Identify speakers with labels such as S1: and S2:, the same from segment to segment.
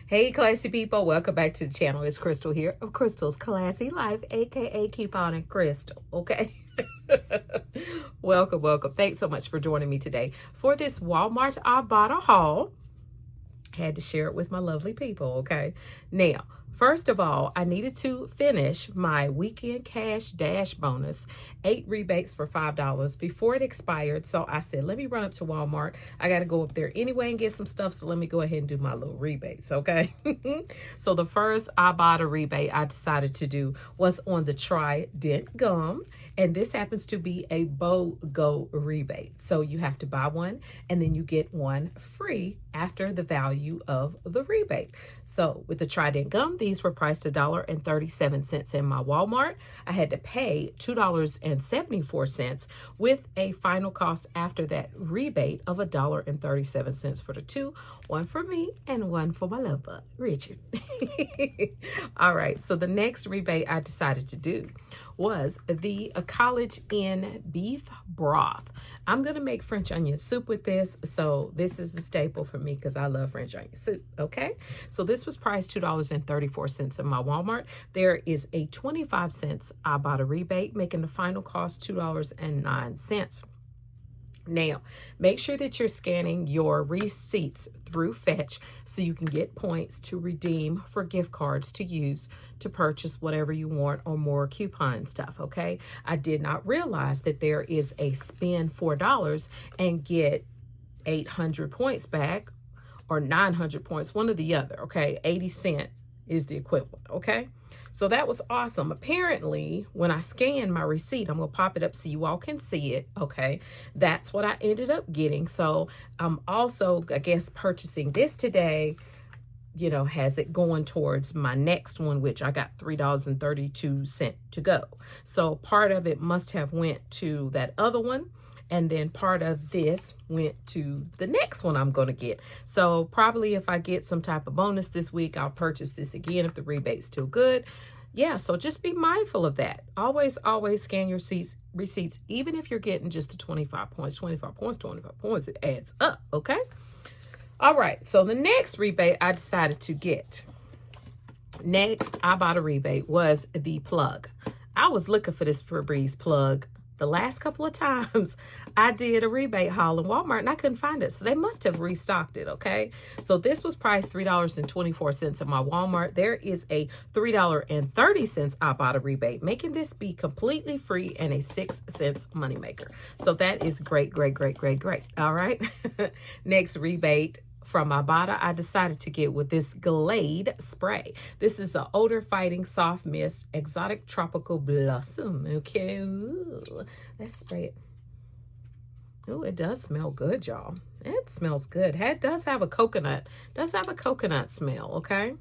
S1: Hey, classy people, welcome back to the channel. It's Crystal here of Crystal's Classy Life, aka Coupon and Crystal, okay? Welcome. Thanks so much for joining me today for this Walmart Ibotta haul. Had to share it with my lovely people, okay? Now, first of all, I needed to finish my weekend cash dash bonus, 8 rebates for $5 before it expired. So I said, let me run up to Walmart. I got to go up there anyway and get some stuff. So let me go ahead and do my little rebates, okay? So the first Ibotta rebate I decided to do was on the Trident gum. And this happens to be a BOGO rebate. So you have to buy one and then you get one free after the value of the rebate. So with the Trident gum, these were priced $1.37 in my Walmart. I had to pay $2.74 with a final cost after that rebate of $1.37 for the two, one for me and one for my lover, Richard. All right, so the next rebate I decided to do was the College Inn beef broth. I'm gonna make French onion soup with this, so this is a staple for me because I love French onion soup, okay? So this was priced $2.34 in my Walmart. There is a 25 cents Ibotta rebate, making the final cost $2.09. Now, make sure that you're scanning your receipts through Fetch so you can get points to redeem for gift cards to use to purchase whatever you want or more coupon stuff, okay? I did not realize that there is a spend $4 and get 800 points back or 900 points, one or the other, okay? 80 cents is the equivalent, okay? So that was awesome. Apparently, when I scan my receipt, I'm going to pop it up so you all can see it, okay? That's what I ended up getting. So I'm also, I guess, purchasing this today, you know, has it going towards my next one, which I got $3.32 to go. So part of it must have went to that other one. And then part of this went to the next one I'm going to get. So probably if I get some type of bonus this week, I'll purchase this again if the rebate's still good. Yeah, so just be mindful of that. Always scan your receipts, even if you're getting just the 25 points. 25 points, it adds up, okay? All right, so the next rebate I decided to get, next Ibotta rebate, was the plug. I was looking for this Febreze plug the last couple of times I did a rebate haul in Walmart and I couldn't find it. So they must have restocked it, okay? So this was priced $3.24 in my Walmart. There is a $3.30 Ibotta rebate, making this be completely free and a 6 cents moneymaker. So that is great. All right. Next rebate from Ibotta, I decided to get with this Glade spray. This is an odor fighting soft mist, exotic tropical blossom. Okay, ooh, let's spray it. Oh, it does smell good, y'all. It smells good. It does have a coconut. Smell, okay?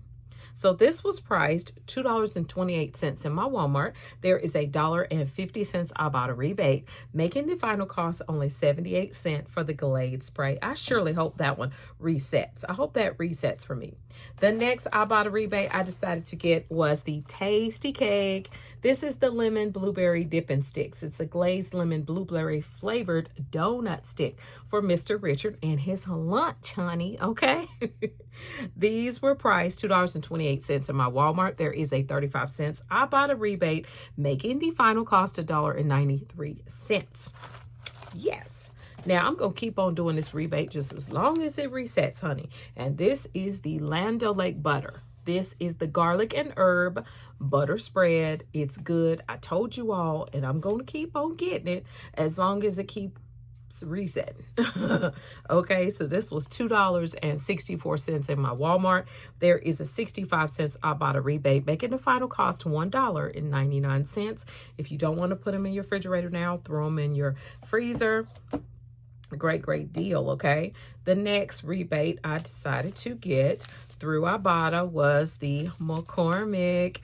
S1: So this was priced $2.28 in my Walmart. There is a $1.50 Ibotta rebate, making the final cost only 78 cents for the Glade spray. I surely hope that one resets. I hope that resets for me. The next Ibotta rebate I decided to get was the Tasty Cake. This is the lemon blueberry dipping sticks. It's a glazed lemon blueberry flavored donut stick for Mr. Richard and his lunch, honey, okay? These were priced $2.28 in my Walmart. There is a 35 cents Ibotta rebate, making the final cost $1.93. Yes. Now, I'm going to keep on doing this rebate just as long as it resets, honey. And this is the Land O'Lake butter. This is the garlic and herb butter spread. It's good. I told you all, and I'm going to keep on getting it as long as it keeps resetting. Okay, so this was $2.64 in my Walmart. There is a 65 cents Ibotta rebate, making the final cost $1.99. If you don't want to put them in your refrigerator now, throw them in your freezer. Great deal, okay? The next rebate I decided to get through Ibotta was the McCormick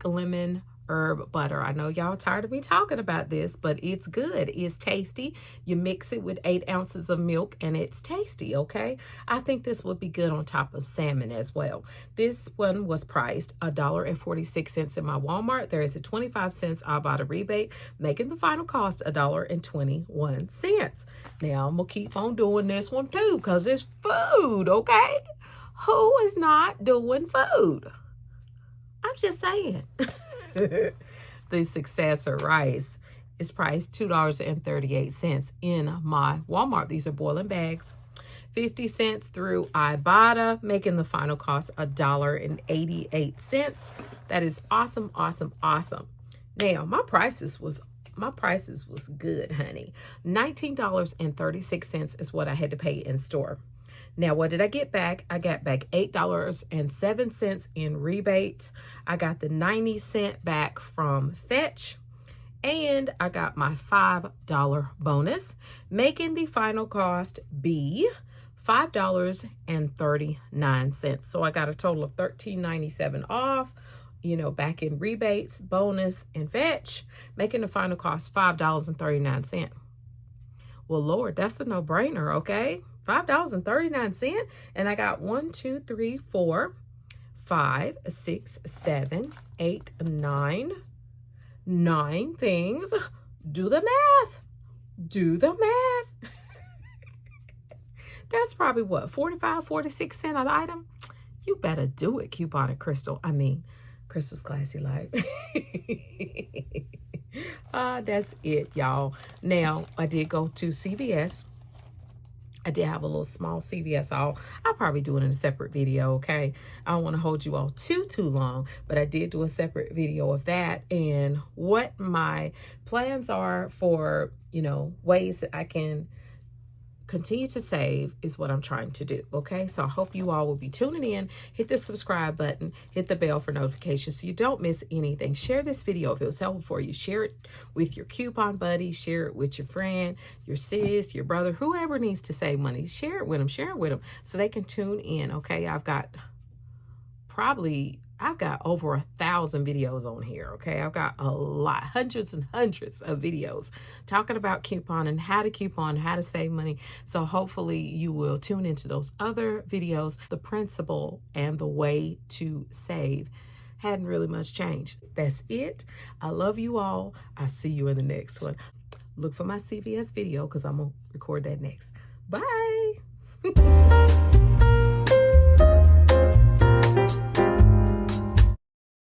S1: lemon herb butter. I know y'all tired of me talking about this, but it's good. It's tasty. You mix it with 8 ounces of milk and it's tasty, okay? I think this would be good on top of salmon as well. This one was priced $1.46 in my Walmart. There is a 25 cents Ibotta rebate, making the final cost $1.21. Now, I'm going to keep on doing this one too because it's food, okay? Who is not doing food? I'm just saying. The successor rice is priced $2.38 in my Walmart. These are boiling bags. 50 cents through Ibotta, making the final cost $1.88. That is awesome, awesome, awesome. Now, my prices was good, honey. $19.36 is what I had to pay in store. Now, what did I get back? I got back $8.07 in rebates. I got the 90-cent back from Fetch. And I got my $5 bonus, making the final cost be $5.39. So I got a total of $13.97 off, back in rebates, bonus, and Fetch, making the final cost $5.39. Well, Lord, that's a no-brainer, okay? $5.39. And I got 1, 2, 3, 4, 5, 6, 7, 8, 9 things. Do the math. Do the math. That's probably what, 45, 46 cents an item? You better do it, Coupon and Crystal. I mean, Crystal's Classy Life. That's it, y'all. Now, I did go to CVS. I did have a little small CVS haul. I'll probably do it in a separate video, okay? I don't want to hold you all too long, but I did do a separate video of that and what my plans are for, ways that I can continue to save is what I'm trying to do, okay? So I hope you all will be tuning in. Hit the subscribe button, hit the bell for notifications so you don't miss anything. Share this video if it was helpful for you. Share it with your coupon buddy. Share it with your friend, your sis, your brother, whoever needs to save money. Share it with them. Share it with them so they can tune in, okay? I've got over 1,000 videos on here, okay? I've got a lot, hundreds and hundreds of videos talking about couponing, how to coupon, how to save money. So hopefully you will tune into those other videos. The principle and the way to save hadn't really much changed. That's it. I love you all. I'll see you in the next one. Look for my CVS video because I'm going to record that next. Bye.